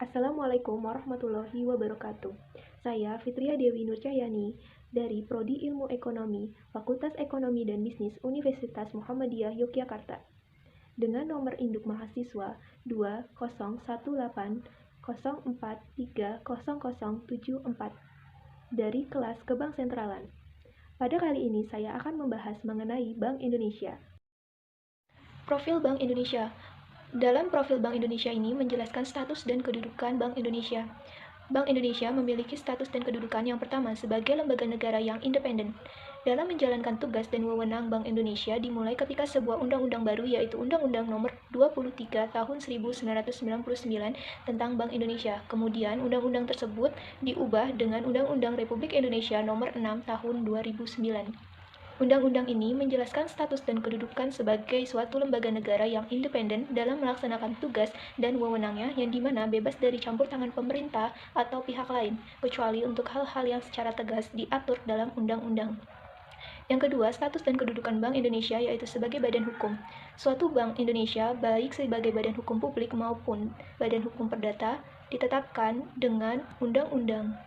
Assalamualaikum warahmatullahi wabarakatuh. Saya Fitria Dewi Nurcahyani dari Prodi Ilmu Ekonomi, Fakultas Ekonomi dan Bisnis Universitas Muhammadiyah Yogyakarta. Dengan nomor induk mahasiswa 201804300074 dari kelas Kebang Sentralan. Pada kali ini saya akan membahas mengenai Bank Indonesia. Profil Bank Indonesia. Dalam profil Bank Indonesia ini menjelaskan status dan kedudukan Bank Indonesia. Bank Indonesia memiliki status dan kedudukan yang pertama sebagai lembaga negara yang independen. Dalam menjalankan tugas dan wewenang Bank Indonesia dimulai ketika sebuah undang-undang baru yaitu Undang-Undang Nomor 23 Tahun 1999 tentang Bank Indonesia. Kemudian undang-undang tersebut diubah dengan Undang-Undang Republik Indonesia Nomor 6 Tahun 2009. Undang-undang ini menjelaskan status dan kedudukan sebagai suatu lembaga negara yang independen dalam melaksanakan tugas dan wewenangnya yang dimana bebas dari campur tangan pemerintah atau pihak lain, kecuali untuk hal-hal yang secara tegas diatur dalam undang-undang. Yang kedua, status dan kedudukan Bank Indonesia yaitu sebagai badan hukum. Suatu Bank Indonesia, baik sebagai badan hukum publik maupun badan hukum perdata, ditetapkan dengan undang-undang.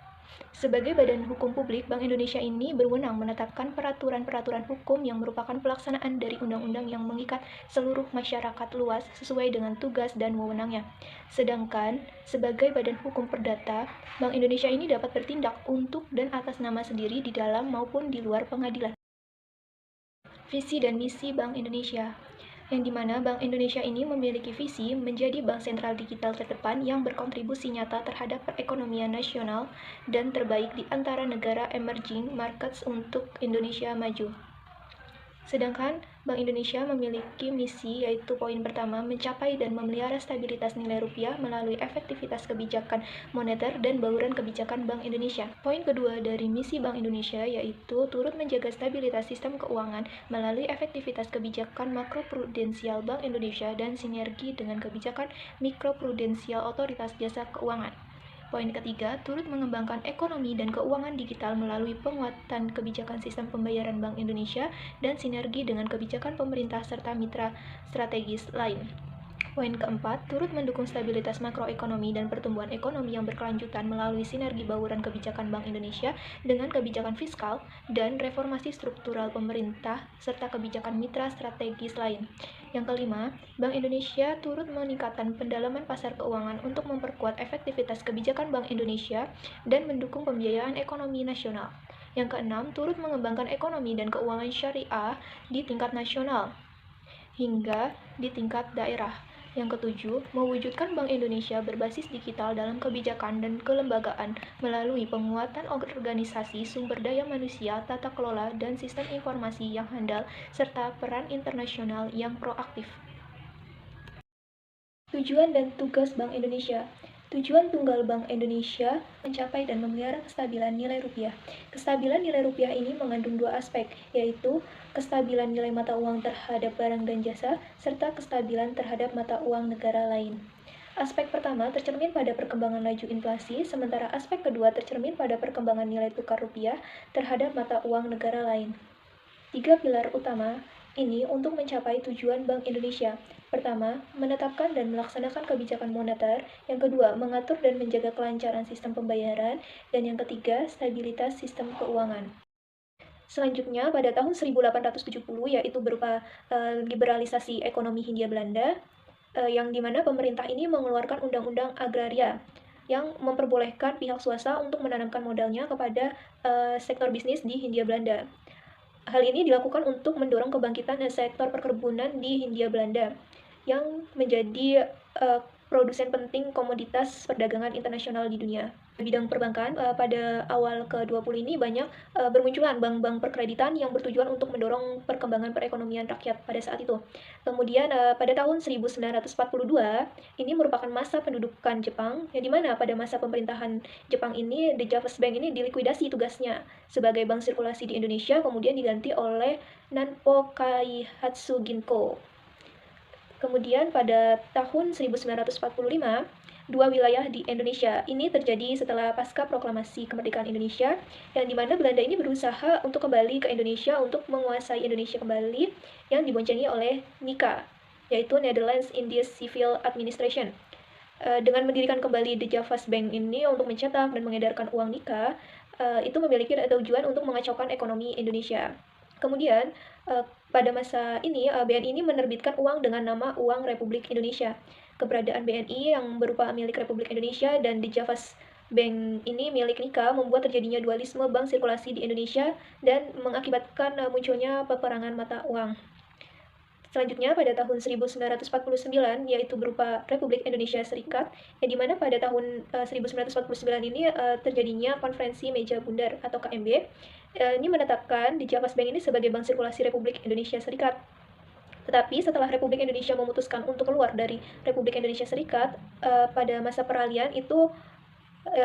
Sebagai badan hukum publik, Bank Indonesia ini berwenang menetapkan peraturan-peraturan hukum yang merupakan pelaksanaan dari undang-undang yang mengikat seluruh masyarakat luas sesuai dengan tugas dan wewenangnya. Sedangkan, sebagai badan hukum perdata, Bank Indonesia ini dapat bertindak untuk dan atas nama sendiri di dalam maupun di luar pengadilan. Visi dan misi Bank Indonesia, yang dimana Bank Indonesia ini memiliki visi menjadi bank sentral digital terdepan yang berkontribusi nyata terhadap perekonomian nasional dan terbaik di antara negara emerging markets untuk Indonesia maju. Sedangkan Bank Indonesia memiliki misi yaitu poin pertama, mencapai dan memelihara stabilitas nilai rupiah melalui efektivitas kebijakan moneter dan bauran kebijakan Bank Indonesia. Poin kedua dari misi Bank Indonesia yaitu turut menjaga stabilitas sistem keuangan melalui efektivitas kebijakan makroprudensial Bank Indonesia dan sinergi dengan kebijakan mikroprudensial Otoritas Jasa Keuangan. Poin ketiga, turut mengembangkan ekonomi dan keuangan digital melalui penguatan kebijakan sistem pembayaran Bank Indonesia dan sinergi dengan kebijakan pemerintah serta mitra strategis lain. Poin keempat, turut mendukung stabilitas makroekonomi dan pertumbuhan ekonomi yang berkelanjutan melalui sinergi bauran kebijakan Bank Indonesia dengan kebijakan fiskal dan reformasi struktural pemerintah serta kebijakan mitra strategis lain. Yang kelima, Bank Indonesia turut meningkatkan pendalaman pasar keuangan untuk memperkuat efektivitas kebijakan Bank Indonesia dan mendukung pembiayaan ekonomi nasional. Yang keenam, turut mengembangkan ekonomi dan keuangan syariah di tingkat nasional hingga di tingkat daerah. Yang ketujuh, mewujudkan Bank Indonesia berbasis digital dalam kebijakan dan kelembagaan melalui penguatan organisasi sumber daya manusia, tata kelola, dan sistem informasi yang handal, serta peran internasional yang proaktif. Tujuan dan tugas Bank Indonesia. Tujuan tunggal Bank Indonesia mencapai dan memelihara kestabilan nilai rupiah. Kestabilan nilai rupiah ini mengandung dua aspek, yaitu kestabilan nilai mata uang terhadap barang dan jasa, serta kestabilan terhadap mata uang negara lain. Aspek pertama tercermin pada perkembangan laju inflasi, sementara aspek kedua tercermin pada perkembangan nilai tukar rupiah terhadap mata uang negara lain. Tiga pilar utama ini untuk mencapai tujuan Bank Indonesia. Pertama, menetapkan dan melaksanakan kebijakan moneter. Yang kedua, mengatur dan menjaga kelancaran sistem pembayaran. Dan yang ketiga, stabilitas sistem keuangan. Selanjutnya, pada tahun 1870, yaitu berupa liberalisasi ekonomi Hindia Belanda, yang dimana pemerintah ini mengeluarkan Undang-Undang Agraria yang memperbolehkan pihak swasta untuk menanamkan modalnya kepada sektor bisnis di Hindia Belanda. Hal ini dilakukan untuk mendorong kebangkitan sektor perkebunan di Hindia Belanda yang menjadi produsen penting komoditas perdagangan internasional di dunia. Bidang perbankan pada awal ke-20 ini banyak bermunculan bank-bank perkreditan yang bertujuan untuk mendorong perkembangan perekonomian rakyat pada saat itu. Kemudian pada tahun 1942 ini merupakan masa pendudukan Jepang, yang dimana pada masa pemerintahan Jepang ini The Javas Bank ini dilikuidasi tugasnya sebagai bank sirkulasi di Indonesia, kemudian diganti oleh Nanpo Kaihatsu Ginko. Kemudian pada tahun 1945, dua wilayah di Indonesia ini terjadi setelah pasca proklamasi kemerdekaan Indonesia, yang dimana Belanda ini berusaha untuk kembali ke Indonesia untuk menguasai Indonesia kembali, yang diboncengi oleh NICA, yaitu Netherlands Indies Civil Administration. Dengan mendirikan kembali The Javas Bank ini untuk mencetak dan mengedarkan uang nikah, itu memiliki tujuan untuk mengacaukan ekonomi Indonesia. Kemudian, pada masa ini, BNI ini menerbitkan uang dengan nama Uang Republik Indonesia. Keberadaan BNI yang berupa milik Republik Indonesia dan The Javas Bank ini milik Nika membuat terjadinya dualisme bank sirkulasi di Indonesia dan mengakibatkan munculnya peperangan mata uang. Selanjutnya pada tahun 1949 yaitu berupa Republik Indonesia Serikat, yang dimana pada tahun 1949 ini terjadinya Konferensi Meja Bundar atau KMB. Ini menetapkan di Javas Bank ini sebagai bank sirkulasi Republik Indonesia Serikat. Tetapi setelah Republik Indonesia memutuskan untuk keluar dari Republik Indonesia Serikat, pada masa peralihan itu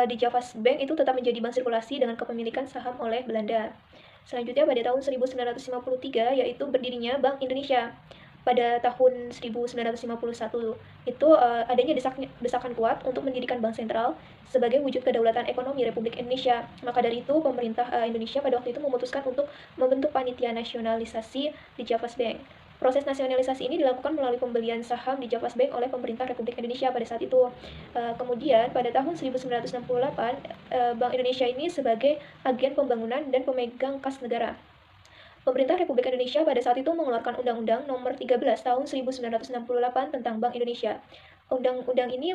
di Javas Bank itu tetap menjadi bank sirkulasi dengan kepemilikan saham oleh Belanda. Selanjutnya pada tahun 1953 yaitu berdirinya Bank Indonesia. Pada tahun 1951 itu adanya desakan kuat untuk mendirikan bank sentral sebagai wujud kedaulatan ekonomi Republik Indonesia. Maka dari itu pemerintah Indonesia pada waktu itu memutuskan untuk membentuk panitia nasionalisasi di Javas Bank. Proses nasionalisasi ini dilakukan melalui pembelian saham di Javas Bank oleh pemerintah Republik Indonesia pada saat itu. Kemudian pada tahun 1968 Bank Indonesia ini sebagai agen pembangunan dan pemegang kas negara. Pemerintah Republik Indonesia pada saat itu mengeluarkan Undang-Undang Nomor 13 Tahun 1968 tentang Bank Indonesia. Undang-undang ini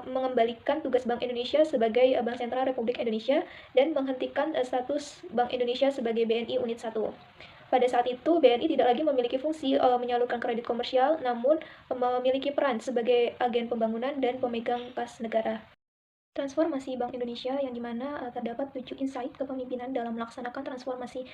mengembalikan tugas Bank Indonesia sebagai Bank Sentral Republik Indonesia dan menghentikan status Bank Indonesia sebagai BNI Unit 1. Pada saat itu, BNI tidak lagi memiliki fungsi menyalurkan kredit komersial, namun memiliki peran sebagai agen pembangunan dan pemegang kas negara. Transformasi Bank Indonesia yang dimana terdapat 7 insight kepemimpinan dalam melaksanakan transformasi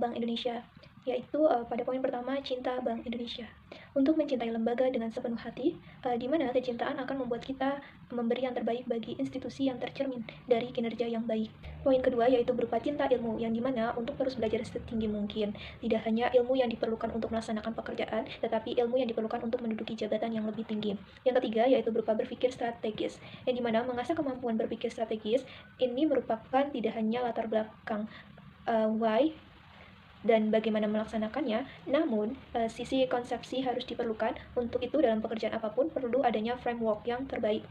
Bank Indonesia, yaitu pada poin pertama, cinta Bank Indonesia. Untuk mencintai lembaga dengan sepenuh hati, di mana kecintaan akan membuat kita memberi yang terbaik bagi institusi yang tercermin dari kinerja yang baik. Poin kedua yaitu berupa cinta ilmu, yang dimana untuk terus belajar setinggi mungkin. Tidak hanya ilmu yang diperlukan untuk melaksanakan pekerjaan, tetapi ilmu yang diperlukan untuk menduduki jabatan yang lebih tinggi. Yang ketiga yaitu berupa berpikir strategis, yang dimana mengasah kemampuan berpikir strategis ini merupakan tidak hanya latar belakang why dan bagaimana melaksanakannya, namun sisi konsepsi harus diperlukan. Untuk itu dalam pekerjaan apapun perlu adanya framework yang terbaik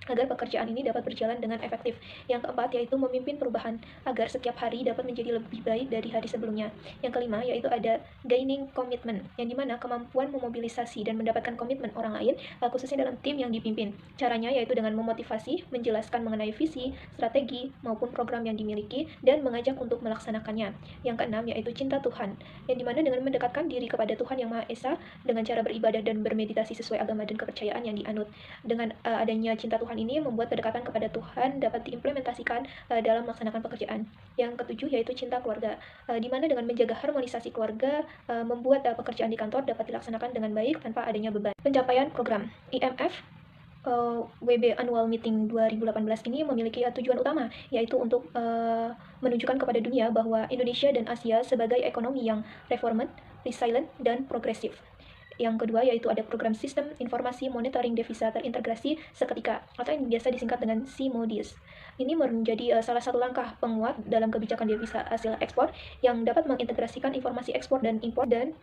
agar pekerjaan ini dapat berjalan dengan efektif. Yang keempat yaitu memimpin perubahan agar setiap hari dapat menjadi lebih baik dari hari sebelumnya. Yang kelima yaitu ada gaining commitment, yang dimana kemampuan memobilisasi dan mendapatkan komitmen orang lain, khususnya dalam tim yang dipimpin. Caranya yaitu dengan memotivasi, menjelaskan mengenai visi, strategi, maupun program yang dimiliki, dan mengajak untuk melaksanakannya. Yang keenam yaitu cinta Tuhan, yang dimana dengan mendekatkan diri kepada Tuhan Yang Maha Esa dengan cara beribadah dan bermeditasi sesuai agama dan kepercayaan yang dianut. Dengan adanya cinta Tuhan ini membuat kedekatan kepada Tuhan dapat diimplementasikan dalam melaksanakan pekerjaan. Yang ketujuh yaitu cinta keluarga, di mana dengan menjaga harmonisasi keluarga membuat pekerjaan di kantor dapat dilaksanakan dengan baik tanpa adanya beban. Pencapaian program IMF WB Annual Meeting 2018 ini memiliki tujuan utama, yaitu untuk menunjukkan kepada dunia bahwa Indonesia dan Asia sebagai ekonomi yang reformed, resilient, dan progresif. Yang kedua yaitu ada program sistem informasi monitoring devisa terintegrasi seketika atau yang biasa disingkat dengan SIMODIS. Ini menjadi salah satu langkah penguat dalam kebijakan devisa hasil ekspor yang dapat mengintegrasikan informasi ekspor dan impor dan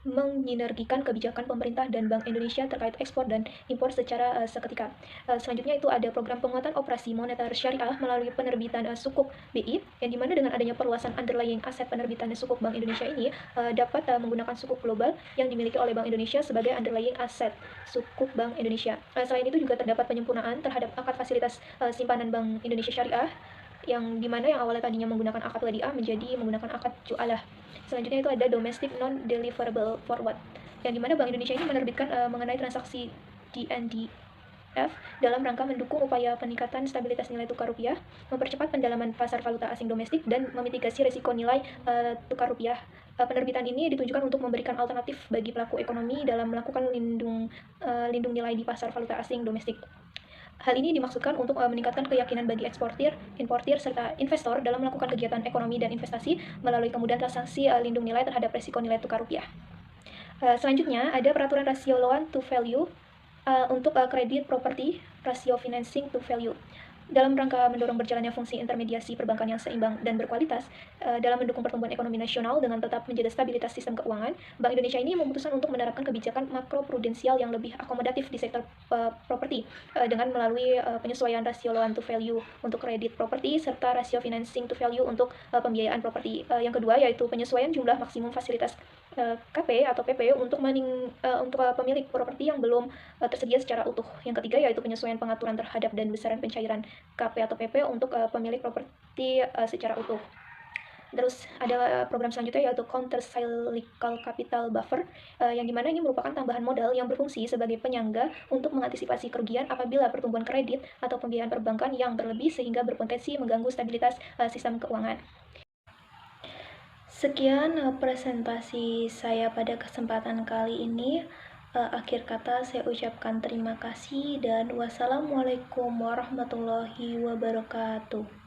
menginergikan kebijakan pemerintah dan Bank Indonesia terkait ekspor dan impor secara seketika. Selanjutnya itu ada program penguatan operasi moneter syariah melalui penerbitan sukuk BI, yang dimana dengan adanya perluasan underlying aset penerbitan sukuk Bank Indonesia ini dapat menggunakan sukuk global yang dimiliki oleh Bank Indonesia sebagai underlying aset sukuk Bank Indonesia. Selain itu juga terdapat penyempurnaan terhadap akad fasilitas simpanan Bank Indonesia Syariah, yang dimana yang awalnya tadinya menggunakan akad wadiah menjadi menggunakan akad jualah. Selanjutnya itu ada domestic non-deliverable forward, yang dimana Bank Indonesia ini menerbitkan mengenai transaksi DNDF dalam rangka mendukung upaya peningkatan stabilitas nilai tukar rupiah, mempercepat pendalaman pasar valuta asing domestik, dan memitigasi risiko nilai tukar rupiah. Penerbitan ini ditujukan untuk memberikan alternatif bagi pelaku ekonomi dalam melakukan lindung nilai di pasar valuta asing domestik. Hal ini dimaksudkan untuk meningkatkan keyakinan bagi eksportir, importir, serta investor dalam melakukan kegiatan ekonomi dan investasi melalui kemudahan transaksi lindung nilai terhadap risiko nilai tukar rupiah. Selanjutnya ada peraturan rasio loan to value untuk kredit properti, rasio financing to value. Dalam rangka mendorong berjalannya fungsi intermediasi perbankan yang seimbang dan berkualitas, dalam mendukung pertumbuhan ekonomi nasional dengan tetap menjaga stabilitas sistem keuangan, Bank Indonesia ini memutuskan untuk menerapkan kebijakan makroprudensial yang lebih akomodatif di sektor properti, dengan melalui penyesuaian rasio loan to value untuk kredit properti serta rasio financing to value untuk pembiayaan properti. Yang kedua yaitu penyesuaian jumlah maksimum fasilitas KP atau PP untuk pemilik properti yang belum tersedia secara utuh. Yang ketiga yaitu penyesuaian pengaturan terhadap dan besaran pencairan KP atau PP untuk pemilik properti secara utuh. Terus ada program selanjutnya yaitu Counter Cyclical Capital Buffer, yang dimana ini merupakan tambahan modal yang berfungsi sebagai penyangga untuk mengantisipasi kerugian apabila pertumbuhan kredit atau pembiayaan perbankan yang berlebih sehingga berpotensi mengganggu stabilitas sistem keuangan. Sekian presentasi saya pada kesempatan kali ini. Akhir kata saya ucapkan terima kasih dan wassalamualaikum warahmatullahi wabarakatuh.